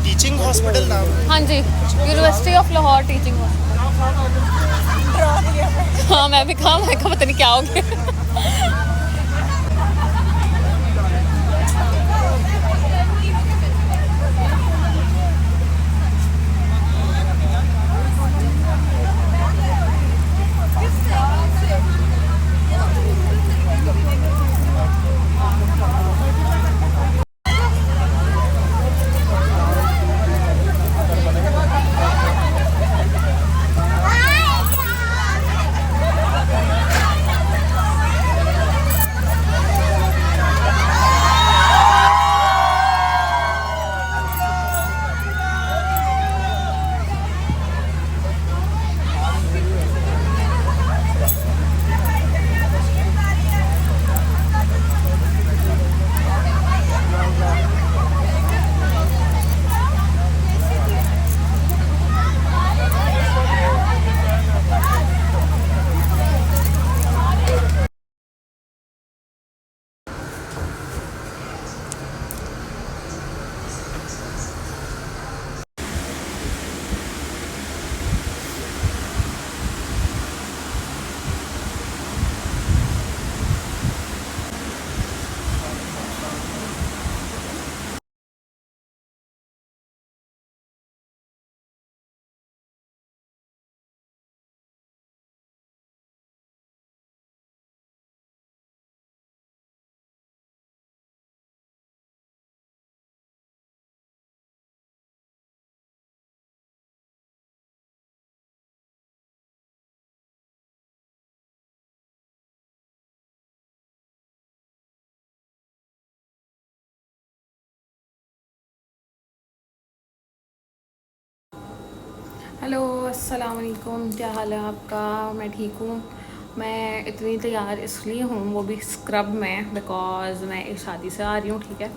Teaching hospital नाम? हाँ जी, university of Lahore teaching hospital. हाँ मैं भी कहा, मैं कहा पता नहीं क्या हो गया। हेलो अस्सलाम वालेकुम, क्या हाल है आपका? मैं ठीक हूँ। मैं इतनी तैयार इसलिए हूँ, वो भी स्क्रब में, बिकॉज़ मैं एक शादी से आ रही हूँ, ठीक है।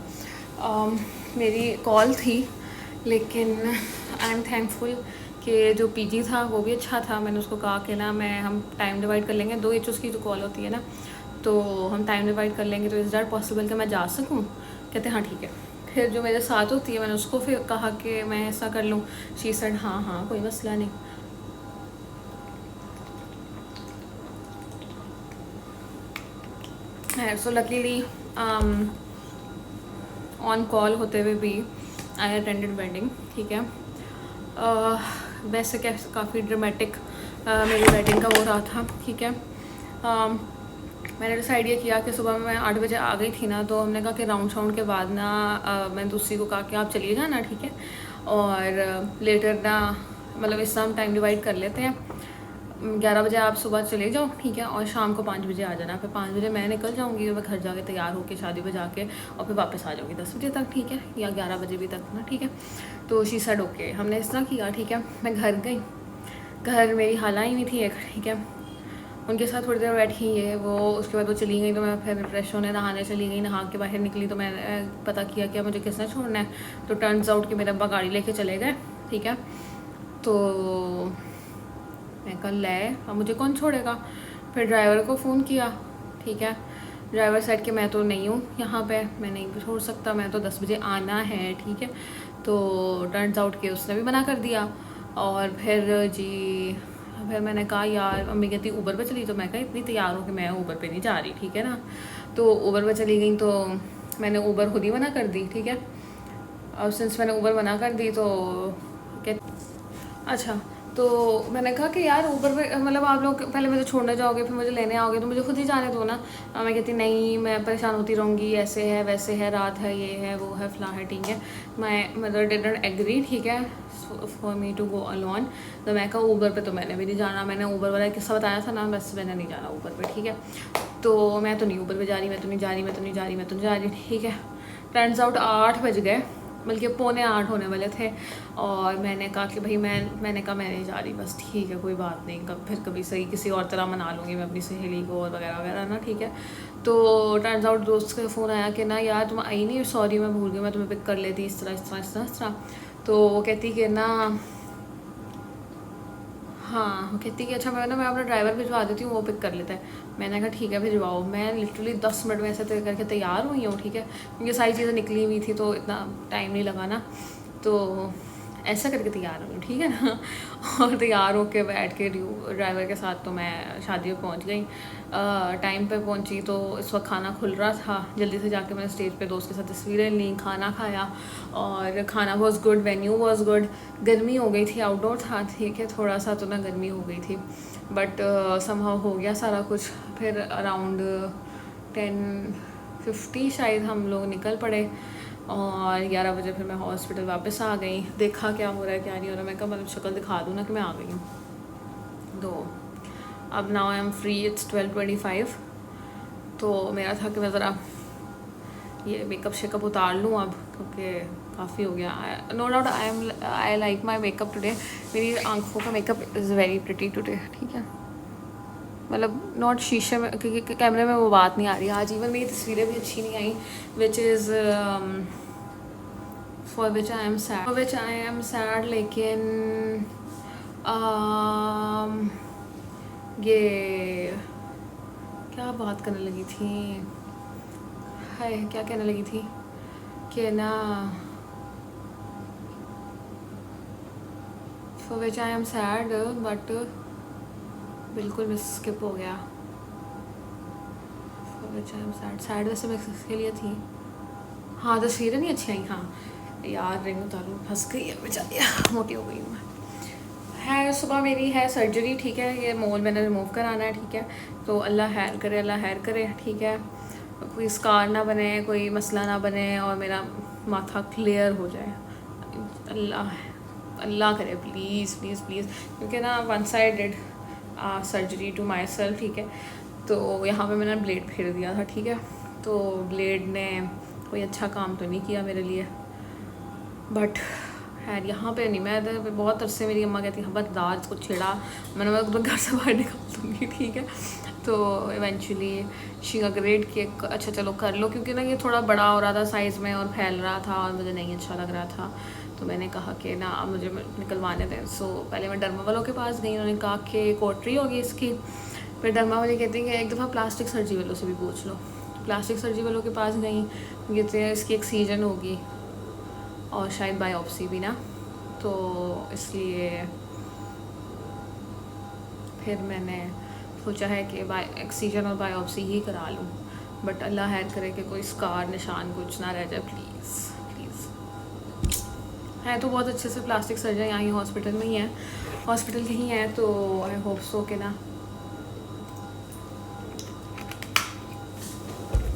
मेरी कॉल थी, लेकिन आई एम थैंकफुल कि जो पीजी था वो भी अच्छा था। मैंने उसको कहा कि ना हम टाइम डिवाइड कर लेंगे, 2 एच की जो कॉल होती है ना, तो हम टाइम डिवाइड कर लेंगे, तो इज़ दैट पॉसिबल कि मैं जा सकूँ? कहते हाँ ठीक है। फिर जो मेरे साथ होती है, मैंने उसको फिर कहा कि मैं ऐसा कर लूँ। शी सेड हाँ हाँ कोई मसला नहीं। है सो लकीली ऑन कॉल होते हुए भी आई अटेंडेड वेडिंग, ठीक है। वैसे काफ़ी ड्रामेटिक मेरी वेडिंग का वो रहा था, ठीक है। मैंने डिसाइड ये किया कि सुबह में मैं 8 बजे आ गई थी ना, तो हमने कहा कि राउंड के बाद ना मैं दूसरी को कहा कि आप चलिए जाना, ठीक है। और लेटर ना मतलब इस हम टाइम डिवाइड कर लेते हैं। 11 बजे आप सुबह चले जाओ, ठीक है, और शाम को 5 बजे आ जाना। फिर 5 बजे मैं निकल जाऊँगी, मैं घर जाके तैयार होकर शादी पे जाके और फिर वापस आ जाऊँगी 10 बजे तक, ठीक है, या 11 बजे भी तक ना, ठीक है। तो शी सेड ओके, हमने इस तरह किया, ठीक है। मैं घर गई, घर मेरी हाला ही नहीं थी एक, ठीक है। उनके साथ थोड़ी देर बैठी ये वो, उसके बाद वो चली गई, तो मैं फिर फ्रेश होने नहाने चली गई। नहा के बाहर निकली तो मैंने पता किया कि मुझे किसने छोड़ना है। तो टर्न्स आउट कि मेरे अब्बा गाड़ी लेके चले गए, ठीक है। तो मैं कल ले, अब मुझे कौन छोड़ेगा? फिर ड्राइवर को फ़ोन किया, ठीक है। ड्राइवर साइड के मैं तो नहीं हूँ यहाँ पे, मैं नहीं छोड़ सकता, मैं तो 10 बजे आना है, ठीक है। तो टर्न्स आउट के उसने भी मना कर दिया। और फिर फिर मैंने कहा यार, मम्मी कहती ऊबर पे चली, तो मैं कहा इतनी तैयार हूँ कि मैं ऊबर पे नहीं जा रही, ठीक है ना। तो ऊबर पे चली गई, तो मैंने ऊबर खुद ही मना कर दी, ठीक है। और सिंस मैंने ऊबर मना कर दी तो क्या, अच्छा, तो मैंने कहा कि यार ऊबर पे मतलब आप लोग पहले मुझे छोड़ने जाओगे, फिर मुझे लेने आओगे, तो मुझे खुद ही जाने दो ना। मैं कहती नहीं, मैं परेशान होती रहूँगी, ऐसे है वैसे है, रात है, ये है वो है, फला है, ठीक है। माई मदर डिडंट एग्री, ठीक है, for me to go alone. तो मैं कहा ऊबर पे तो मैंने भी नहीं जाना, मैंने ऊबर वाला किस्सा बताया था ना, बस मैंने नहीं जाना ऊबर पे, ठीक है। तो मैं तो नहीं ऊबर पे जा रही, मैं तो नहीं जा रही, मैं तो नहीं जा रही, मैं तो नहीं जा रही, ठीक है। टर्न्स आउट 8 बज गए, बल्कि 7:45 होने वाले थे। और मैंने कहा कि भाई मैंने कहा मैं नहीं जा रही, बस ठीक है कोई बात नहीं, फिर कभी सही किसी और तरह मना लूँगी मैं अपनी सहेली को और वगैरह वगैरह ना, ठीक है। तो टर्न्स आउट दोस्त का फ़ोन आया कि ना यार तुम आई नहीं, सॉरी मैं भूल गई, मैं तुम्हें पिक कर लेती इस तरह इस तरह इस तरह इस तरह। तो वो कहती कि ना, हाँ वो कहती कि अच्छा मैं अपना ड्राइवर भिजवा देती हूँ, वो पिक कर लेता है। मैंने कहा ठीक है भिजवाओ। मैं लिटरली 10 मिनट में ऐसे करके तैयार हुई हूँ, ठीक है, क्योंकि सारी चीज़ें निकली हुई थी तो इतना टाइम नहीं लगा ना। तो ऐसा करके तैयार हुई, ठीक है ना। और तैयार होके बैठ के ड्राइवर के साथ तो मैं शादी में पहुँच गई। टाइम पे पहुँची तो इस वक्त खाना खुल रहा था, जल्दी से जाके मैंने स्टेज पे दोस्त के साथ तस्वीरें ली, खाना खाया। और खाना was good, venue was good. गर्मी हो गई थी, आउटडोर था, ठीक है, थोड़ा सा तो ना गर्मी हो गई थी, बट समहाउ हो गया सारा कुछ। फिर अराउंड 10:50 शायद हम लोग निकल पड़े और 11 बजे फिर मैं हॉस्पिटल वापस आ गई। देखा क्या हो रहा है क्या नहीं हो रहा, मैं कहा मतलब शक्ल दिखा दूँ ना कि मैं आ गई हूँ। तो अब now I am free, it's 12:25। तो मेरा था कि मैं ज़रा ये मेकअप शेकअप उतार लूँ अब, क्योंकि काफ़ी हो गया। No doubt I like my makeup today. मेरी आंखों का makeup is very pretty today, ठीक है, मतलब नॉट शीशे में, क्योंकि कैमरे में वो बात नहीं आ रही आज। इवन मेरी तस्वीरें भी अच्छी नहीं आई, which is for which I am sad. लेकिन ये क्या बात करने लगी थी, हाय क्या कहने लगी थी कि ना, for which I am sad, but बिल्कुल मिस स्किप हो गया। For which I am sad वैसे मैं किसके लिए थी, हाँ तस्वीरें नहीं अच्छी आई, हाँ यार रिंग उतारूँ, फंस गई है बेचारी, मोटी हो गई हूँ मैं। है सुबह मेरी है सर्जरी, ठीक है, ये मोल मैंने रिमूव कराना है, ठीक है। तो अल्लाह खैर करे, अल्लाह खैर करे, ठीक है, कोई स्कार ना बने, कोई मसला ना बने और मेरा माथा क्लियर हो जाए, अल्लाह अल्लाह करे, प्लीज़ प्लीज़ प्लीज़। क्योंकि ना once I did surgery to myself, ठीक है, तो यहाँ पे मैंने ब्लेड फेर दिया था, ठीक है। तो ब्लेड ने कोई अच्छा काम तो नहीं किया मेरे लिए, बट खैर यहाँ पे नहीं, मैं बहुत अरसे मेरी अम्मा कहती खबरदार इसको छेड़ा, मैंने मैं घर से बाहर निकाल दूँगी, ठीक है। तो इवेंचुअली शी अग्रेड कि अच्छा चलो कर लो, क्योंकि ना ये थोड़ा बड़ा हो रहा था साइज़ में और फैल रहा था और मुझे नहीं अच्छा लग रहा था। तो मैंने कहा कि ना अब मुझे निकलवाने दें। सो पहले मैं डर्मा वालों के पास गई, उन्होंने कहा कि कोटरी होगी इसकी। फिर डर्मा वाले कहते हैं कि एक दफ़ा प्लास्टिक सर्जरी वालों से भी पूछ लो। प्लास्टिक सर्जरी वालों के पास गई, कहते हैं इसकी एक्सीजन होगी और शायद बायोप्सी भी ना, तो इसलिए फिर मैंने सोचा है कि एक्सीजन और बायोप्सी ही करा लूँ। बट अल्लाह खैर करे कि कोई स्कार निशान कुछ ना रह जाए, प्लीज़ प्लीज़। है तो बहुत अच्छे से प्लास्टिक सर्जन यहाँ ही हॉस्पिटल में ही है, हॉस्पिटल के ही हैं, तो आई होप सो के ना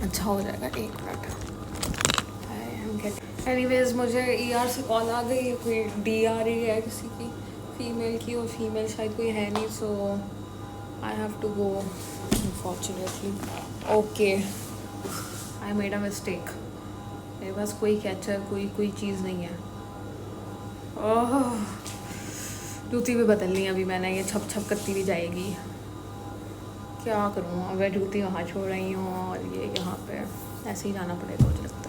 अच्छा हो जाएगा। 1 मिनट, एनीवेज मुझे ER से कॉल आ गई है, कोई डी आ रही है किसी की, फीमेल की, और फीमेल शायद कोई है नहीं, so I have to go unfortunately. Okay I made a mistake, मेरे पास कोई कैचर कोई चीज़ नहीं है। ओह जूती भी बदलनी है अभी मैंने, ये छप छप करती भी जाएगी, क्या करूँ अब, मैं जूती वहाँ छोड़ रही हूँ और ये यहाँ पे ऐसे ही जाना पड़ेगा मुझे लगता है।